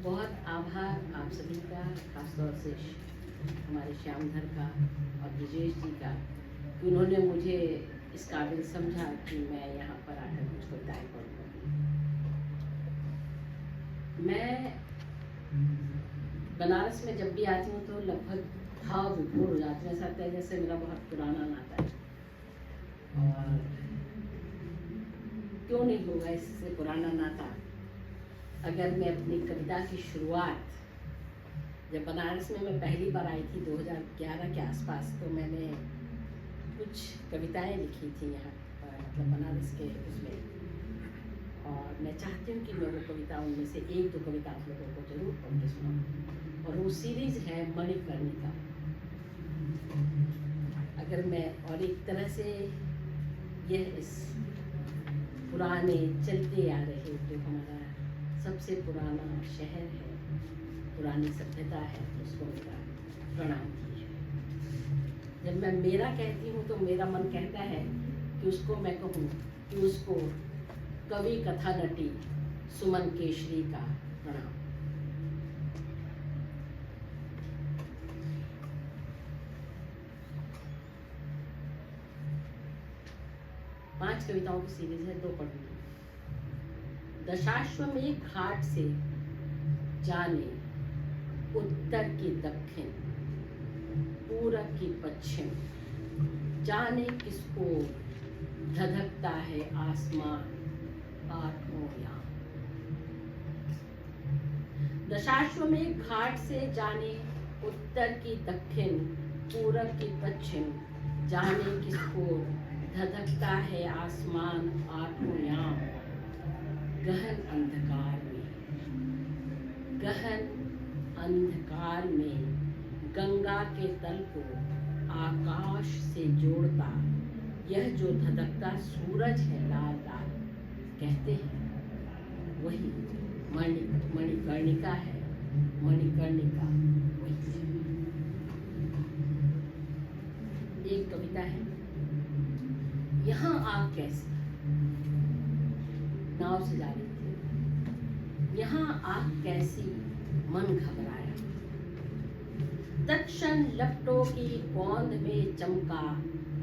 बहुत आभार आप सभी का, खासतौर से हमारे श्यामधर का और ब्रजेश जी का कि उन्होंने मुझे इस काबिल समझा कि मैं यहाँ पर आकर कुछ कविताएं पढ़ूँ। मैं बनारस में जब भी आती हूँ तो लगभग भाव विभोर हो जाती हूँ। ऐसा लगता है जैसे मेरा बहुत पुराना नाता है, और क्यों नहीं होगा इससे पुराना नाता अगर मैं अपनी कविता की शुरुआत, जब बनारस में मैं पहली बार आई थी 2011 के आसपास, तो मैंने कुछ कविताएं लिखी थी यहाँ मतलब बनारस के उसमें, और मैं चाहती हूँ कि मैं वो कविता उनमें से एक दो कविता आप लोगों को जरूर पढ़ के सुनाऊँ। और वो सीरीज है मणिकर्णिका। अगर मैं और एक तरह से यह इस पुराने चलते आ रहे जो हमारा सबसे पुराना शहर है, पुरानी सभ्यता है, उसको मेरा प्रणाम कीजिए। जब मैं मेरा कहती हूँ तो मेरा मन कहता है कि उसको मैं कहूँ कि उसको कवि कथा नटी सुमन केशरी का प्रणाम। पांच कविताओं की सीरीज है, दो पढ़ूंगी। दशाश्वमेध घाट से जाने उत्तर की दक्षिण, पूरब की पश्चिम, जाने किसको धधकता है आसमान आठों याम। दशाश्वमेध घाट से जाने उत्तर की दक्षिण, पूरब की पश्चिम, जाने किसको धधकता है आसमान आठों याम। गहन अंधकार में, गहन अंधकार में गंगा के तल को आकाश से जोड़ता यह जो धधकता सूरज है लाल लाल, कहते हैं वही मणिकर्णिका है। मणिकर्णिका वही। एक कविता है, यहाँ आग कैसी, नाव से जा रही थी, यहाँ आग कैसी मन घबराया, तत्क्षण लपटों की गोंद में चमका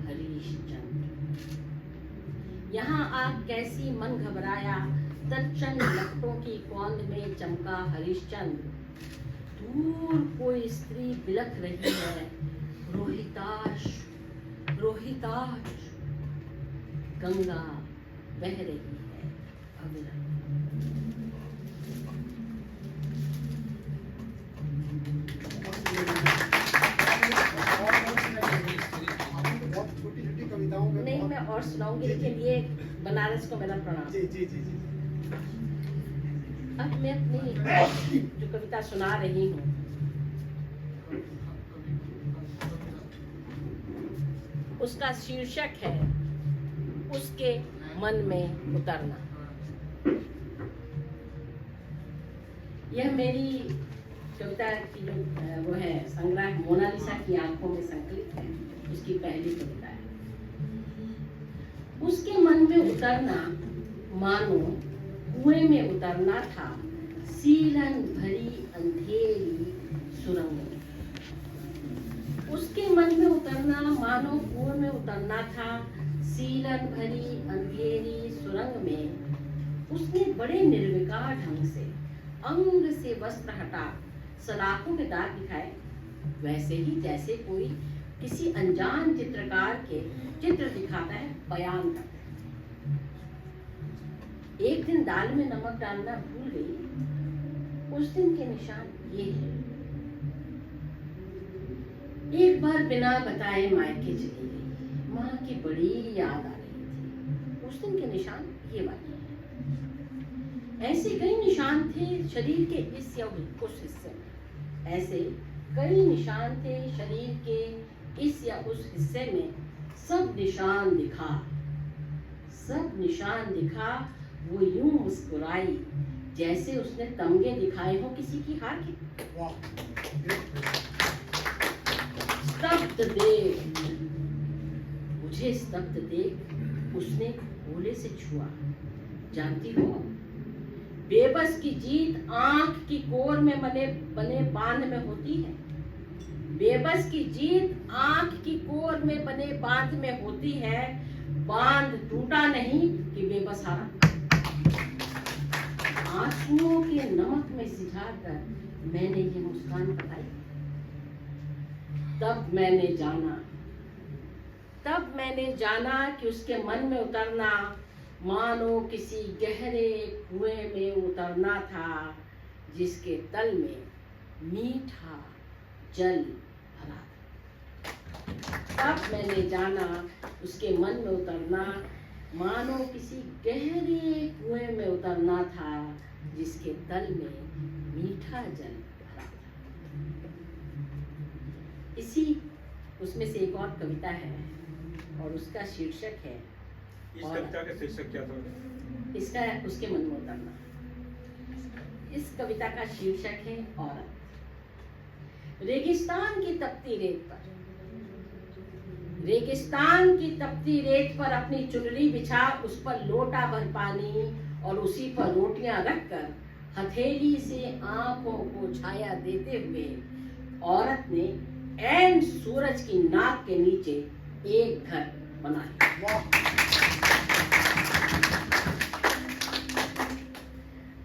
हरिश्चंद्र। यहाँ आग कैसी मन घबराया, तत्क्षण लपटों की गोंद में चमका हरिश्चंद्र। दूर कोई स्त्री बिलख रही है, रोहिताश रोहिताश, गंगा बह रही है अविरत। नहीं, मैं और सुनाऊंगी, लेकिन ये बनारस को मेरा प्रणाम। जी जी जी जी। अब मैं अपनी जो कविता सुना रही हूँ, उसका शीर्षक है उसके मन में उतरना। यह मेरी कविता की जो वो है संग्रह मोनालिसा की आंखों में संकलित है, उसकी पहली कविता है। उसके मन में उतरना मानो कुएं में उतरना था, सीलन भरी अंधेरी सुरंग में। उसके मन में उतरना मानो कुएं में उतरना था, सीलन भरी अंधेरी सुरंग में। उसने बड़े निर्विकार ढंग से अंग से वस्त्र हटा सलाखों के दाग दिखाए, वैसे ही जैसे कोई किसी अनजान चित्रकार के चित्र दिखाता है, बयान करता है। एक दिन दाल में नमक डालना भूल गई, उस दिन के निशान ये है। एक बार बिना बताए मायके चली गई, माँ की बड़ी याद आ रही थी, उस दिन के निशान ये वाले हैं। ऐसे कई निशान थे शरीर के इस या उस हिस्से में, ऐसे कई निशान थे शरीर के इस या उस हिस्से में। सब निशान दिखा, सब निशान दिखा, वो यूं मुस्कुराई जैसे उसने तमगे दिखाए हो किसी की हार के। स्तब्ध देख, मुझे स्तब्ध देख उसने भोले से छुआ। जानती हो, बेबस की जीत आंख की कोर में बने बने बांध में होती है। बेबस की जीत आंख की कोर में बने बांध में होती है। बांध टूटा नहीं कि बेबस हारा। आंसुओं के नमक में सिझाकर मैंने ये मुस्कान बताई। तब मैंने जाना कि उसके मन में उतरना मानो किसी गहरे कुएं में उतरना था, जिसके तल में मीठा जल भरा था। तब मैंने जाना उसके मन में उतरना मानो किसी गहरे कुएं में उतरना था, जिसके तल में मीठा जल भरा था। इसी उसमें से एक और कविता है और उसका शीर्षक है, इस कविता का शीर्षक क्या था? इसका उसके मन में उतरना। इस कविता का शीर्षक है औरत। रेगिस्तान की तपती रेत पर अपनी चुनरी बिछा, उस पर लोटा भर पानी और उसी पर रोटियां रखकर हथेली से आंखों को छाया देते हुए औरत ने ऐन सूरज की नाक के नीचे एक घर बना लिया।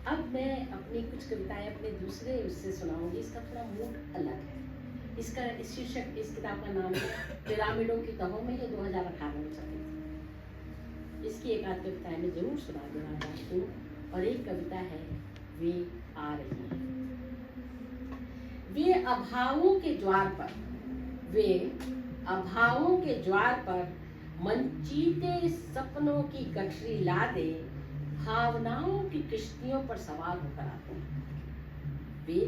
अब मैं अपनी कुछ कविताएं अपने दूसरे उससे सुनाऊंगी। इसका थोड़ा मूड अलग है। इसका शीर्षक, इस किताब का नाम है पिरामिडों की तहों में। ये 2018 में छपी थी। इसकी एक आध कविताएं मैं जरूर सुना देना चाहती हूँ। और एक कविता है वे आ रही है। वे अभावों के ज्वार पर मनचीते सपनों की गठरी ला दे, भावनाओं की किश्तियों पर सवार होकर आते हैं। वे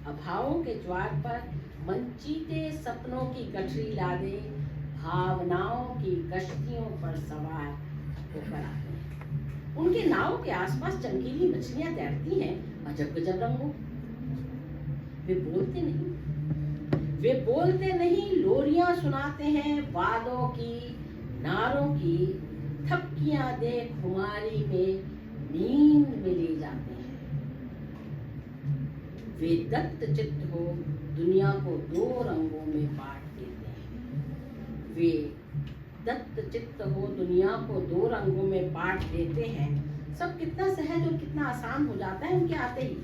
अभावों के ज्वार पर मनचीते सपनों की गठरी ला दे, भावनाओं की कश्तियों पर सवार होकर आते हैं। उनके नाव के आसपास चमकीली मछलियां तैरती हैं अजब गजब रंगों। वे बोलते नहीं, लोरियां सुनाते हैं वादों की, नारों की, थपकियां दे खुमारी में नींद में ले जाते हैं। वे दत्त चित्त हो दुनिया को दो रंगों में बांट देते हैं। वे दत्त चित्त हो दुनिया को दो रंगों में बांट देते हैं। सब कितना सहज और कितना आसान हो जाता है उनके आते ही।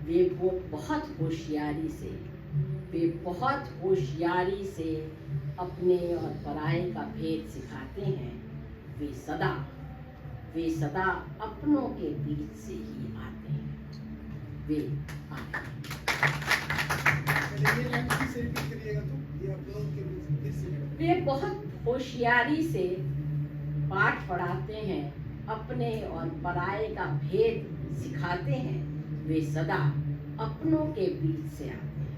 वे बहुत होशियारी से अपने और पराये का भेद सिखाते हैं। वे सदा अपनों के बीच से ही आते हैं। वे आते हैं। वे बहुत होशियारी से पाठ पढ़ाते हैं, अपने और पराये का भेद सिखाते हैं। वे सदा अपनों के बीच से आते हैं।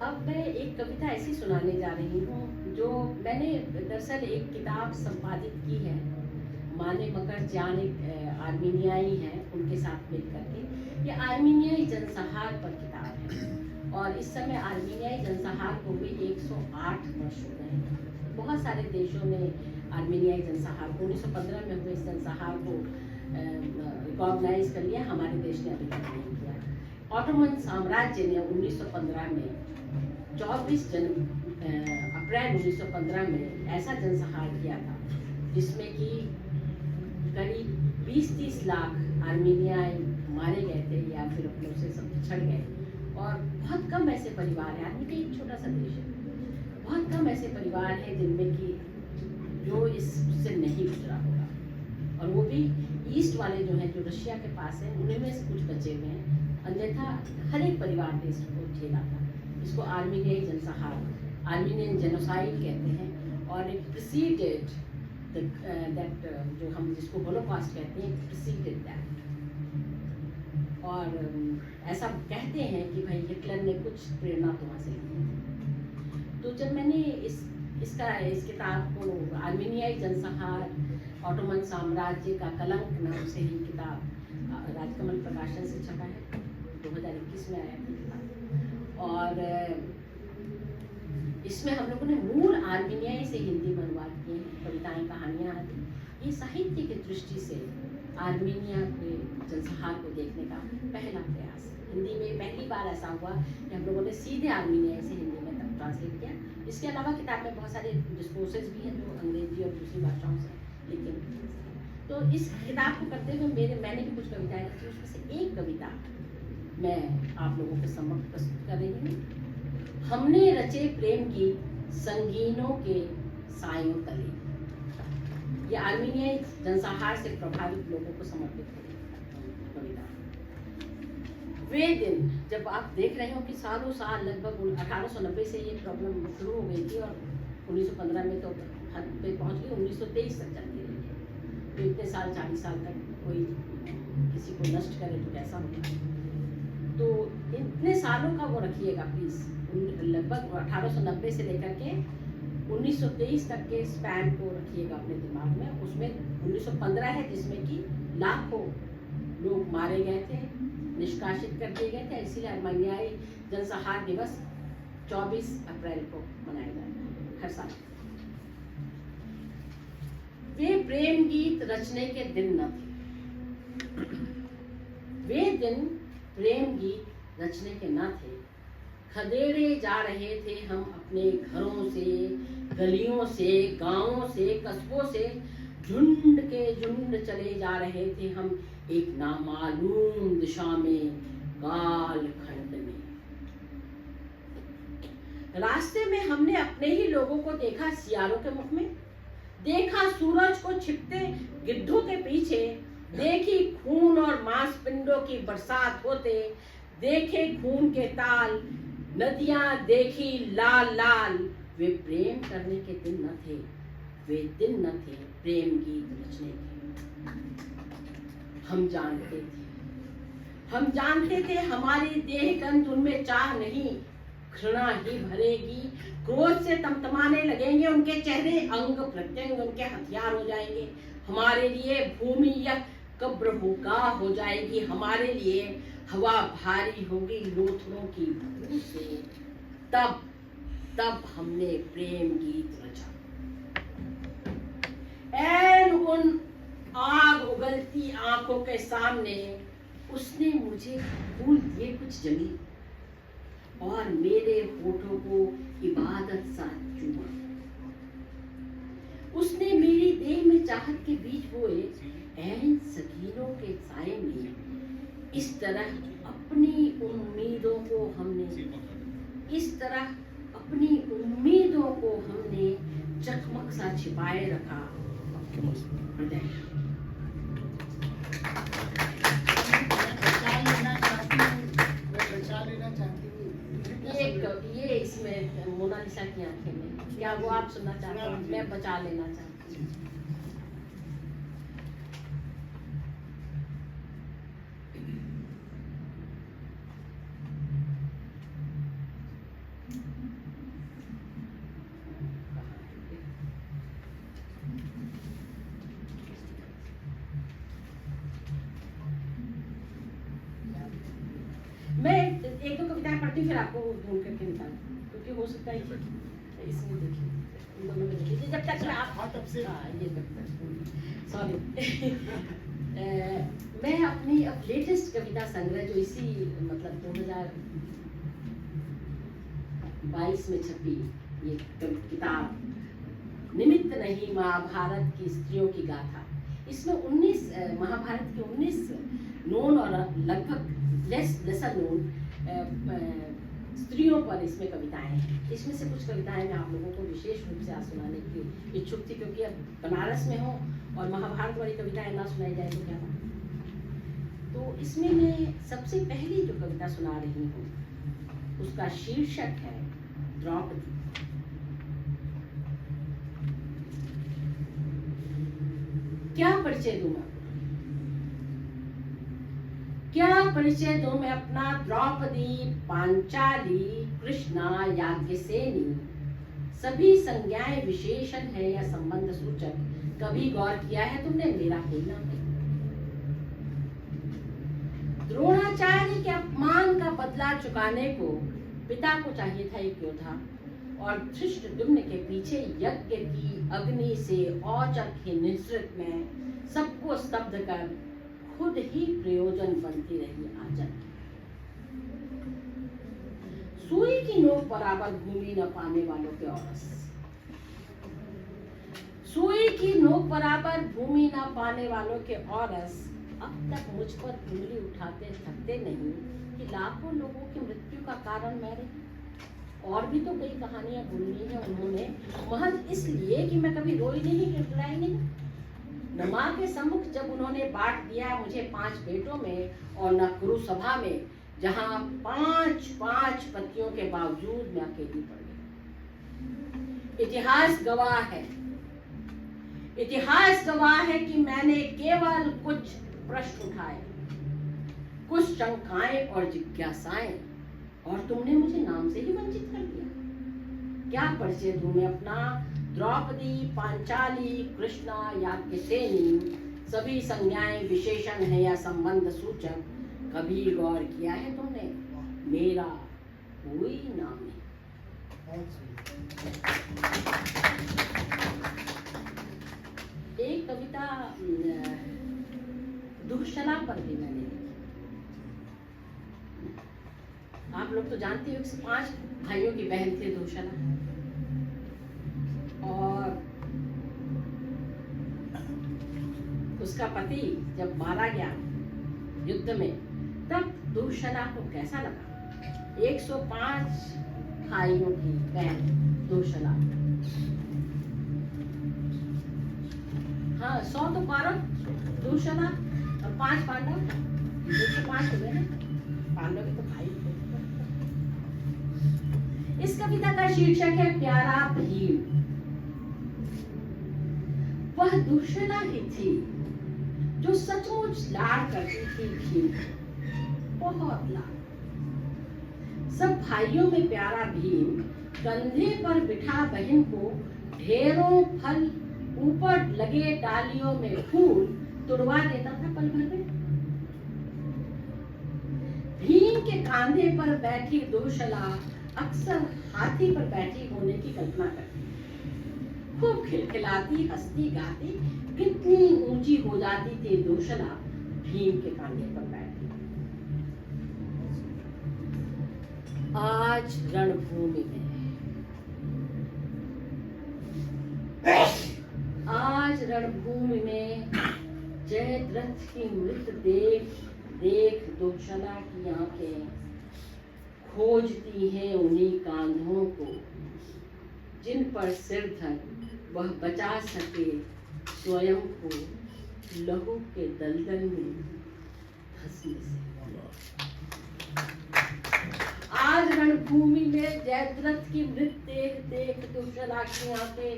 अब मैं एक कविता ऐसी सुनाने जा रही हूँ जो मैंने दरअसल एक किताब संपादित की है। माने मकर जान एक आर्मीनियाई हैं, उनके साथ मिल करके। ये आर्मीनियाई जनसंहार पर किताब है और इस समय आर्मीनियाई जनसंहार को भी 108 वर्ष हो गए हैं। बहुत सारे देशों ने आर्मीनियाई जनसंहार को 1915 में हुए इस जनसंहार को रिकॉग्नाइज कर लिया। हमारे देश ने अभी तक नहीं किया। ऑटोमन साम्राज्य ने 1915 में 24 अप्रैल 1915 में ऐसा जनसंहार किया था जिसमें कि करीब 20-30 लाख आर्मीनियाई मारे गए थे या फिर अपने से सब पिछड़ गए। और बहुत कम ऐसे परिवार हैं, आर्मीनिया एक छोटा सा देश है, बहुत कम ऐसे परिवार हैं जिनमें कि जो इससे नहीं गुजरा होगा। और वो भी ईस्ट वाले जो हैं, जो रशिया के पास हैं, उनमें से कुछ बचे हुए हैं। अन्यथा हर एक परिवार ने इसको झेला था। इसको आर्मीनियाई जनसंहार, आर्मीनियन जेनोसाइड कहते हैं। और एक प्रीसीडेड दैट, जो हम जिसको होलोकॉस्ट कहते हैं, प्रीसीडेड दैट। और ऐसा कहते हैं कि भाई हिटलर ने कुछ प्रेरणा तो हासिल की। तो जब मैंने इस किताब को आर्मीनियाई जनसंहार, ऑटोमन साम्राज्य का कलंक नाम से ही किताब राजकमल प्रकाशन से छपा है, 2021 में आया था किताब। और इसमें हम लोगों ने मूल आर्मीनियाई से हिंदी में अनुवाद किए हैं। ये साहित्य की दृष्टि से आर्मीनिया के जनसंहार को देखने का पहला प्रयास है। हिंदी में पहली बार ऐसा हुआ कि हम लोगों ने सीधे आर्मीनिया से हिंदी में तब ट्रांसलेट किया। इसके अलावा किताब में बहुत सारे डिस्कोर्सेज भी हैं जो अंग्रेजी और दूसरी भाषाओं से लिखे हुए हैं। तो इस किताब को करते हुए मैंने भी कुछ कविताएं लिखी, उसमें से एक कविता मैं आप लोगों के समक्ष प्रस्तुत कर रही हूँ। हमने रचे प्रेम गीत संगीनों के सायों तले। ये आर्मीनियाई जनसंहार से प्रभावित लोगों को समर्पित है कविता। वे दिन जब आप देख रहे हो कि सालों साल लगभग 1890 से ये प्रॉब्लम शुरू हो गई थी और 1915 में तो हद पे पहुंच गई, 1923 तक चलती रही। तो इतने साल 40 साल तक कोई किसी को नष्ट करे तो कैसा होगा। तो इतने सालों का वो रखिएगा प्लीज, लगभग 1890 से लेकर के 1923 तक के स्पैन को रखिएगा अपने दिमाग में। उसमें 1915 है जिसमें कि लाखों लोग मारे गए थे, निष्कासित कर दिए गए थे। इसीलिए आर्मीनियाई जनसंहार दिवस 24 अप्रैल को मनाया जाता है हर साल। वे प्रेम गीत रचने के दिन न थे, वे दिन प्रेम गीत रचने के न थे। खदेड़े जा रहे थे हम अपने घरों से, गलियों से, गांवों से, कस्बों से, झुंड के झुंड चले जा रहे थे हम एक नामालूम दिशा में, कालखंड में। रास्ते में हमने अपने ही लोगों को देखा सियारों के मुख में, देखा सूरज को छिपते गिद्धों के पीछे, देखी खून और मांसपिंडों की बरसात होते, देखे खून के ताल, नदियां देखी लाल लाल। वे प्रेम करने के दिन न थे, वे दिन न थे प्रेम गीत रचने के। हम जानते थे हमारी देह गंध उनमें चाह नहीं, घृणा ही भरेगी। क्रोध से तमतमाने लगेंगे उनके चेहरे, अंग प्रत्यंग उनके हथियार हो जाएंगे। हमारे लिए भूमि यह कब्र होगा हो जाएगी, हमारे लिए हवा भारी होगी लोथड़ों की बू से। तब हमने प्रेम गीत रचा। ऐन उन आग उगलती आंखों के सामने उसने मुझे फूल दिए कुछ जमी, और मेरे होठों को इबादत सा चूमा। उसने मेरी देह में चाहत के बीज बोए, ऐन सकीनों के साए में। इस तरह अपनी उम्मीदों को हमने चकमक सा छिपाए रखा हृदय। ये इसमें मोनालिसा की आंखें में, क्या वो आप सुनना चाहते हो? मैं बचा लेना चाहती हूँ। मैं एक दो कविताएं पढ़ती हूँ फिर आपको ढूंढ करके निकालूं, क्योंकि हो सकता है कि इसमें देखिए, इन दोनों में देखिए जब तक मैं आप ये सॉरी मैं अपनी अब लेटेस्ट कविता संग्रह जो इसी मतलब 2022 में छपी ये किताब निमित्त नहीं महाभारत की स्त्रियों की गाथा, इसमें 19 महाभारत के 19 नोन और लगभग लेसर नोन स्त्रियों पर इसमें कविताएं हैं। इसमें से कुछ कविताएं मैं आप लोगों को विशेष रूप से आज सुनाने की इच्छुक थी, क्योंकि अब बनारस में हो और महाभारत वाली कविताएं ना सुनाई जाए तो क्या हो। तो इसमें मैं सबसे पहली जो कविता सुना रही हूँ उसका शीर्षक है द्रौपदी। क्या परिचय दूं मैं, क्या परिचय दूं मैं अपना? द्रौपदी, पांचाली, कृष्णा, याज्ञसेनी, सभी संज्ञाएं विशेषण है या संबंध सूचक। कभी गौर किया है तुमने मेरा कोई नाम नहीं? द्रोणाचार्य के अपमान का बदला चुकाने को पिता को चाहिए था एक योद्धा, और धृष्टद्युम्न के पीछे यज्ञ की अग्नि से औचक ही निसृत में सबको स्तब्ध कर खुद ही प्रयोजन बनती रही आचक। सुई की नोक बराबर भूमि न पाने वालों के औरस। सुई की नोक बराबर भूमि न पाने वालों के औरस अब तक मुझ पर उंगली उठाते थकते नहीं कि लाखों लोगों की मृत्यु का कारण मैं रही। और भी तो कई कहानियां बुनी है उन्होंने, महज इसलिए कि मैं कभी रोई नहीं, गिड़गिड़ाई नहीं। न मां के सम्मुख जब उन्होंने बांट दिया मुझे 5 बेटों में, और न कुरु सभा में जहां 5 पतियों के बावजूद मैं अकेली पड़ गई। इतिहास गवाह है कि मैंने केवल कुछ प्रश्न उठाए, कुछ शंकाएं और जिज्ञासाएं, और तुमने मुझे नाम से ही वंचित कर दिया। क्या परिचय दूं मैं अपना? द्रौपदी, पांचाली, कृष्णा, याज्ञसेनी, सभी संज्ञाएं विशेषण है या संबंध सूचक। कभी गौर किया है तुमने? मेरा कोई नाम नहीं। एक कविता दुःशला पर भी मैंने लिखी। आप लोग तो जानते हो 105 भाइयों की बहन थी दुःशला, और उसका पति जब मारा गया युद्ध में, तब दुःशला को कैसा लगा? 105 भाइयों की बहन दुःशला। हाँ, 100 तो पांडव, दुःशला और 5 पांडव, 105 हुए ना। पांडव के तो भाई थे। इस कविता का शीर्षक है प्यारा भीम। वह दुःशला ही थी जो सचमुच लाड करती थी भीम, बहुत लाड। सब भाइयों में प्यारा भीम कंधे पर बिठा बहन को ढेरों फल, ऊपर लगे डालियों में फूल तुड़वा देता था पल भर में। भीम के कांधे पर बैठी दुःशला अक्सर हाथी पर बैठी होने की कल्पना करती, खूब खिलखिलाती, हंसती गाती, कितनी ऊंची हो जाती थी दुःशला भीम के कांधे पर बैठी। आज रणभूमि में जयद्रथ की मृत देख दुःशला की आंखें खोजती हैं उन्हीं कांधों को जिन पर सिर धर वह बचा सके स्वयं को लहू के दलदल में धंसने से। आज रणभूमि में जयद्रथ की मृत देख दुःशला की आंखें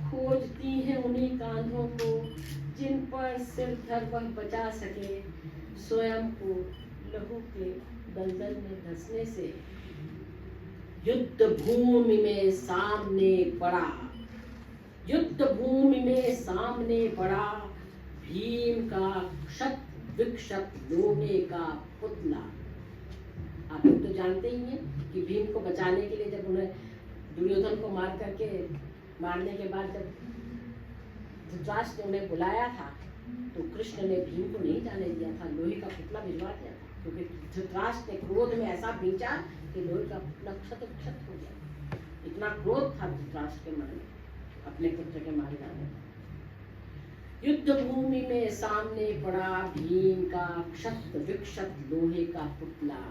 खोजती हैं उन्हीं कांधों को जिन पर सिर धर वह बचा सके स्वयं को लहू के दलदल में धंसने से। युद्ध भूमि में सामने पड़ा भीम का क्षत विक्षत लोहे का पुतला। आप लोग तो जानते ही हैं कि भीम को बचाने के लिए जब उन्हें दुर्योधन को मारने के बाद जब धृतराष्ट्र ने उन्हें बुलाया था, तो कृष्ण ने भीम को नहीं जाने दिया था, लोहे का पुतला भिजवा दिया था, क्योंकि धृतराष्ट्र ने क्रोध में ऐसा भींचा कि लोहे का पुतला क्षत विक्षत हो गया। इतना क्रोध था धृतराष्ट्र के मन में अपने पुत्र के मारे जाने का। युद्ध भूमि में सामने पड़ा भीम का क्षत विक्षत लोहे का पुतला,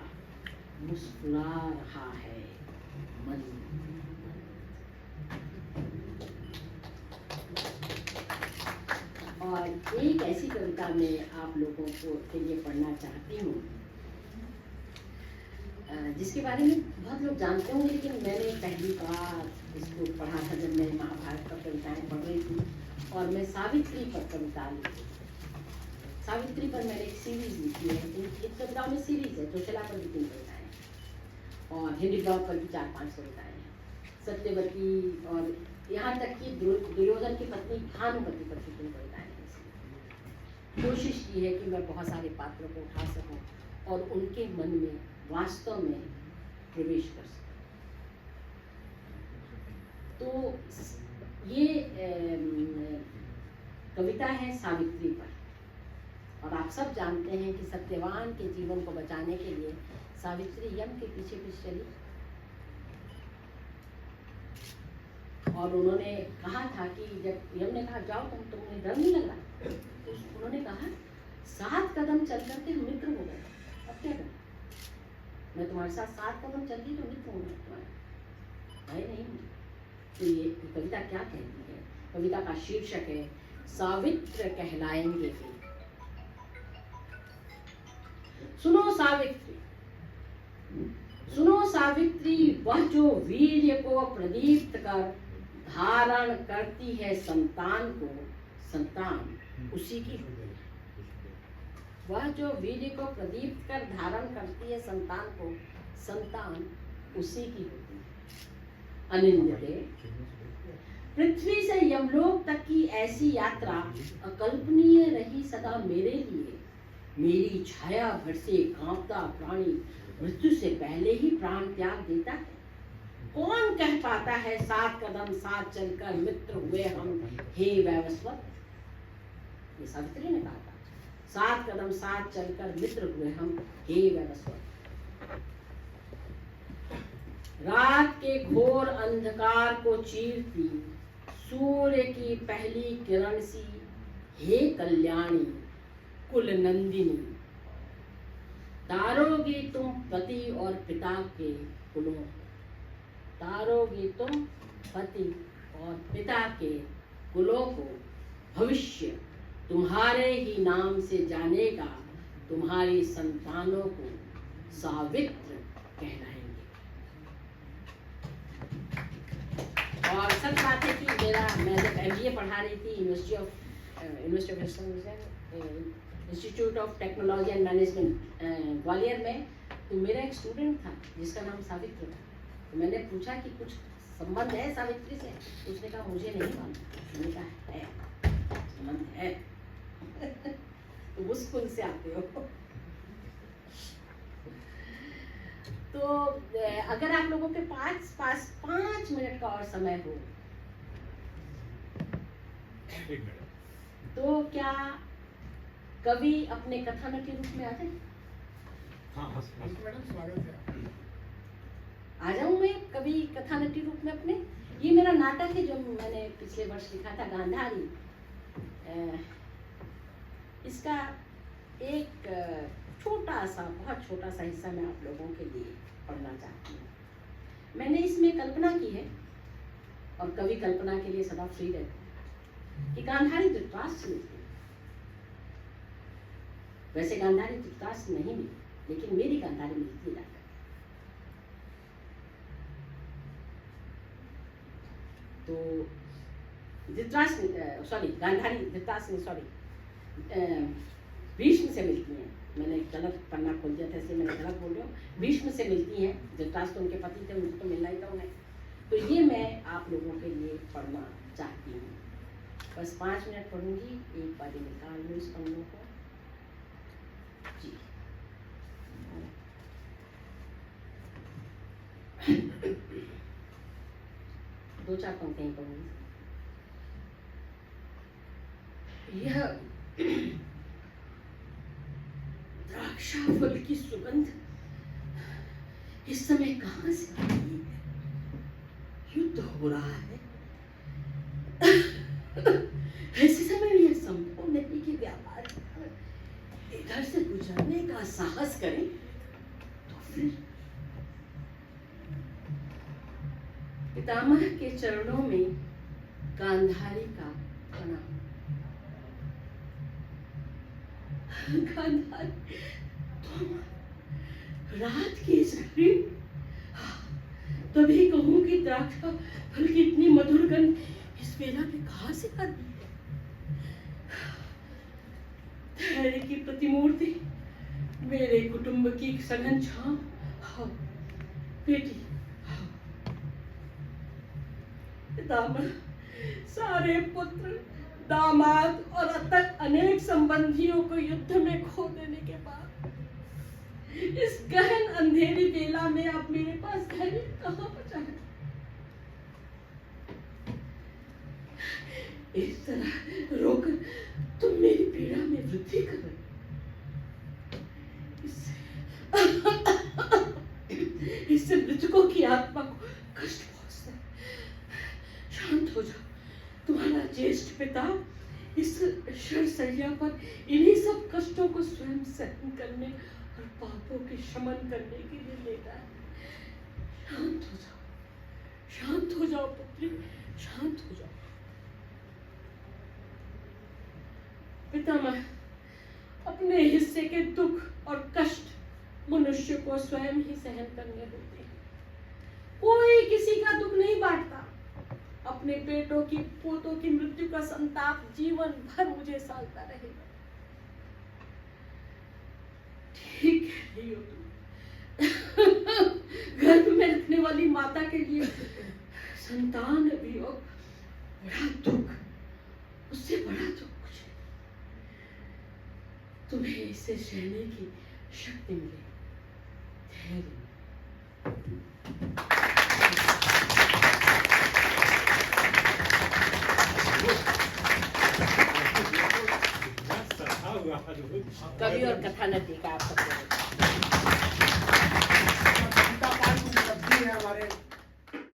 मुस्कुरा रहा है मन। और एक ऐसी कविता मैं आप लोगों को के लिए पढ़ना चाहती हूँ, जिसके बारे में बहुत लोग जानते होंगे, लेकिन मैंने पहली बार इसको पढ़ा था जब मैं महाभारत पर कविताएं पढ़ रही थी, और मैं सावित्री पर कविता लिखी। सावित्री पर मैंने एक सीरीज लिखी है, इन कविताओं में सीरीज है। दुःशला पर भी 3 कविताएं हैं, और हिंडीगॉड पर भी 4-5 कविताएं हैं, सत्यवती, और यहाँ तक कि दुर्योधन की पत्नी भानुमति पर भी 3 कविताएं हैं। कोशिश की है कि मैं बहुत सारे पात्रों को उठा सकूं और उनके मन में वास्तव में प्रवेश कर सकूं। तो ये कविता है सावित्री पर, और आप सब जानते हैं कि सत्यवान के जीवन को बचाने के लिए सावित्री यम के पीछे पीछे चली, और उन्होंने कहा था कि जब यम ने कहा जाओ तुम्हें डर नहीं लग रहा, तो उन्होंने कहा 7 कदम चल करके हम मित्र हो गए, अब क्या करें, मैं तुम्हारे साथ 7 कदम चल गई तो मित्र हूँ तुम्हारा, है नहीं। तो ये कविता क्या कहती है? कविता का शीर्षक है सावित्र कहलाएंगे वे। सुनो सावित्री, सुनो सावित्री, वह जो वीर्य को प्रदीप्त कर धारण करती है संतान को, संतान उसी की होती है। वह जो वीर्य को प्रदीप्त कर धारण करती है संतान को, संतान उसी की होती है। अनिंद्य, पृथ्वी से यमलोक तक की ऐसी यात्रा अकल्पनीय रही सदा मेरे लिए। मेरी छाया भर से कांपता प्राणी मृत्यु से पहले ही प्राण त्याग देता है। कौन कह पाता है 7 कदम साथ चलकर मित्र हुए हम, हे वैवस्वत। ये सावित्री ने कहा था, 7 कदम साथ चलकर मित्र हुए हम, हे वैवस्वत। रात के घोर अंधकार को चीरती सूर्य की पहली किरण सी, हे कल्याणी कुल नंदिनी। तारोगी तुम पति और पिता के कुलों, तारोगी तुम पति और पिता के कुलों को। भविष्य तुम्हारे ही नाम से जानेगा, तुम्हारी संतानों को सावित्र कहलाएंगे। और सच बात है कि मैं जब MBA पढ़ा रही थी institute of technology and management Gwalior में, तो मेरा एक स्टूडेंट था जिसका नाम सावित्र था। तो मैंने पूछा कि कुछ संबंध है सावित्री से, तो उसने कहा मुझे नहीं मालूम। मैंने कहा है, संबंध है। तो उस स्कूल से आते हो। तो अगर आप लोगों के पास 5 मिनट का और समय हो, तो क्या कवि अपने कथानक के रूप में आ जाए? हाँ मैडम, स्वागत है। आ जाऊं मैं कवि कथानक के रूप में अपने? ये मेरा नाटक है जो मैंने पिछले वर्ष लिखा था, गांधारी। इसका एक छोटा सा, बहुत छोटा सा हिस्सा मैं आप लोगों के लिए पढ़ना चाहती हूँ। मैंने इसमें कल्पना की है, और कवि कल्पना के लिए सदा फ्री रहते हैं, कि गांधारी धृतराष्ट्र से मिलती है। वैसे गांधारी धृतराष्ट्र नहीं मिली, लेकिन मेरी गांधारी मिलती है। तो गांधारी धृतराष्ट्र भीष्म से मिलती हैं। मैंने गलत पन्ना खोल दिया था, इसलिए मैंने गलत बोल रही हूँ। भीष्म से मिलती हैं। धृतराष्ट्र उनके पति थे, उनको तो मिलना ही था उन्हें। तो ये मैं आप लोगों के लिए पढ़ना चाहती हूँ। बस 5 मिनट पढ़ूंगी, एक बार निकाल लो इस पन्नों को जी। दो चार पंक्तियां पढ़ूंगी। यह द्राक्षा फल की सुगंध इस समय कहां से आ रही है? युद्ध हो रहा है। ऐसे समय में यह संभव नहीं कि व्यापार इधर से गुजरने का साहस करें। तो फिर पितामह के चरणों में गांधारी का प्रणाम। गांधारी, तुम रात की इस घड़ी, तभी कहूं कि द्राक्षा फल की इतनी मधुर गंध इस बेला पे कहां से आ रही है? धैर्य की प्रतिमूर्ति, मेरे कुटुंब की सघन छांव, हाँ बेटी, हाँ पितामह, सारे पुत्र, दामाद और अतः अनेक संबंधियों को युद्ध में खो देने के बाद इस गहन अंधेरी बेला में अब मेरे पास धैर्य कहाँ बचा है? इस तरह रोकर तुम मेरी पीड़ा में वृद्धि कर रहे इससे मृतकों की आत्मा को कष्ट पहुंचता है। शांत हो जाओ। तुम्हारा ज्येष्ठ पिता इस शरशैया पर इन्हीं सब कष्टों को स्वयं सहन करने और पापों के शमन करने के लिए लेता है। शांत हो जाओ, शांत हो जाओ पुत्री, शांत हो जाओ। पितामह अपने हिस्से के दुख और कष्ट मनुष्य को स्वयं ही सहन करने होते हैं। कोई किसी का दुख नहीं बांटता। अपने बेटों की पोतों की मृत्यु का संताप जीवन भर मुझे सालता रहेगा। ठीक है यो तुम। गर्भ में रखने वाली माता के लिए संतान वियोग बड़ा दुख, उससे बड़ा दुख कुछ नहीं। तुम्हें इसे सहने की शक्ति मिले, धैर्य। कवि और कथा नदी का आप सबको हमारे